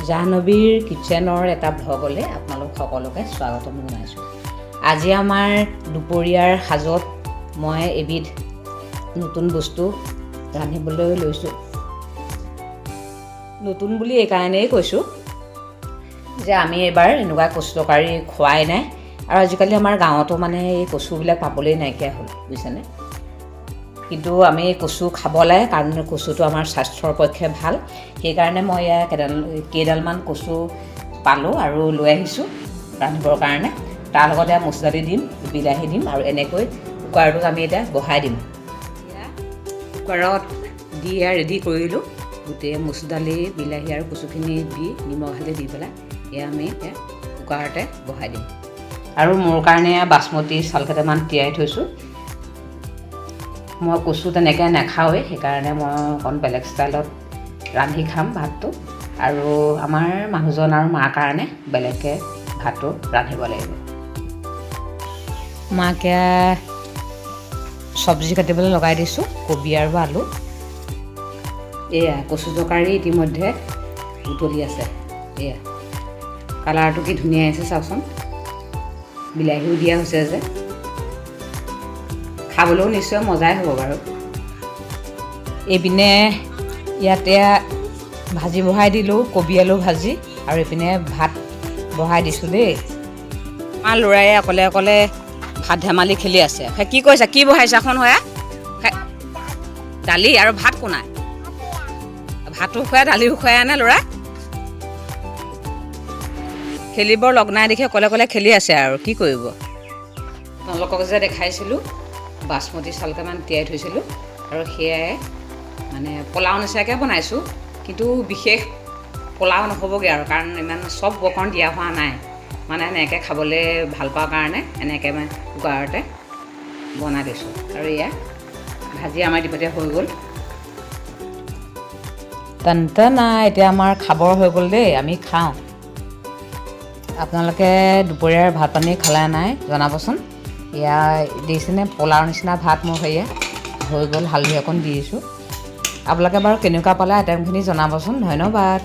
জাহ্নৱীৰ কিটচেনৰ এটা ভ্লগলৈ আপোনালোক সকলোকে স্বাগতম জনাইছোঁ। আজি আমাৰ দুপৰীয়াৰ সাজত মই এবিধ নতুন বস্তু ৰান্ধিবলৈ লৈছোঁ। নতুন বুলি এইকাৰণেই কৈছোঁ যে আমি এইবাৰ এনেকুৱা কচু তৰকাৰী খোৱাই নাই, আৰু আজিকালি আমাৰ গাঁৱতো মানে এই কচুবিলাক পাবলৈ নাইকিয়া হ'ল, বুজিছেনে। কিন্তু আমি কচু খাব লাগে, কাৰণ কচুটো আমাৰ স্বাস্থ্যৰ পক্ষে ভাল। সেইকাৰণে মই ইয়াৰ কেইডালমান কচু পালোঁ আৰু লৈ আহিছোঁ ৰান্ধিবৰ কাৰণে। তাৰ লগতে মচুৰ দালি দিম, বিলাহী দিম, আৰু এনেকৈ কুকাৰটোত আমি এতিয়া বহাই দিম। কুকাৰত দি ৰেডি কৰিলোঁ গোটেই মচুৰ দালি, বিলাহী আৰু কচুখিনি দি নিমখ হালধি দি পেলাই এয়া আমি এতিয়া কুকাৰতে বহাই দিম। আৰু মোৰ কাৰণে বাচমতি চাউল কেইটামান তিয়াই থৈছোঁ। মই কচু তেনেকৈ নাখাওঁৱেই, সেইকাৰণে মই অকণ বেলেগ ষ্টাইলত ৰান্ধি খাম ভাতটো, আৰু আমাৰ মানুহজন আৰু মাৰ কাৰণে বেলেগকৈ ভাতটো ৰান্ধিব লাগিব। মাকে চব্জি কাটিবলৈ লগাই দিছোঁ, কবি আৰু আলু। এয়া কচু তৰকাৰী ইতিমধ্যে উতলি আছে। এয়া কালাৰটো কি ধুনীয়া আহিছে চাওকচোন। বিলাহীও দিয়া হৈছে যে, খাবলৈও নিশ্চয় মজাই হ'ব বাৰু। এইপিনে ইয়াতে ভাজি বহাই দিলোঁ, কবি আলু ভাজি, আৰু এইপিনে ভাত বহাই দিছোঁ দেই। আমাৰ ল'ৰাই অকলে অকলে ভাত ধেমালি খেলি আছে। কি কৈছা, কি বহাইছা এখন হয়? দালি আৰু ভাত কোনাই? ভাতো খুৱাই দালিও খুৱাই আনে ল'ৰা। খেলিবৰ লগ নাই দেখি অকলে অকলে খেলি আছে আৰু কি কৰিব। আপোনালোকক যে দেখাইছিলোঁ বাচমতি চাউল কেইটামান তিয়াই থৈছিলোঁ, আৰু সেয়াই মানে পোলাও নিচিনাকৈ বনাইছোঁ। কিন্তু বিশেষ পোলাও নহ'বগৈ আৰু, কাৰণ ইমান চব উপকৰণ দিয়া হোৱা নাই। মানে এনেকৈ খাবলৈ ভাল পাওঁ কাৰণে এনেকৈ মানে কুকাৰতে বনাই দিছোঁ। আৰু এয়া ভাজি আমাৰ ইতিমধ্যে হৈ গ'ল। টানটানা, এতিয়া আমাৰ খাবৰ হৈ গ'ল দেই, আমি খাওঁ। আপোনালোকে দুপৰীয়াৰ ভাত পানী খালে নাই জনাবচোন। এয়া দিছেনে পোলাওৰ নিচিনা ভাত মোৰ সেয়া হৈ গ'ল, হালধি অকণ দি দিছোঁ। আপোনালোকে বাৰু কেনেকুৱা পালে আইটেমখিনি জনাবচোন। ধন্যবাদ।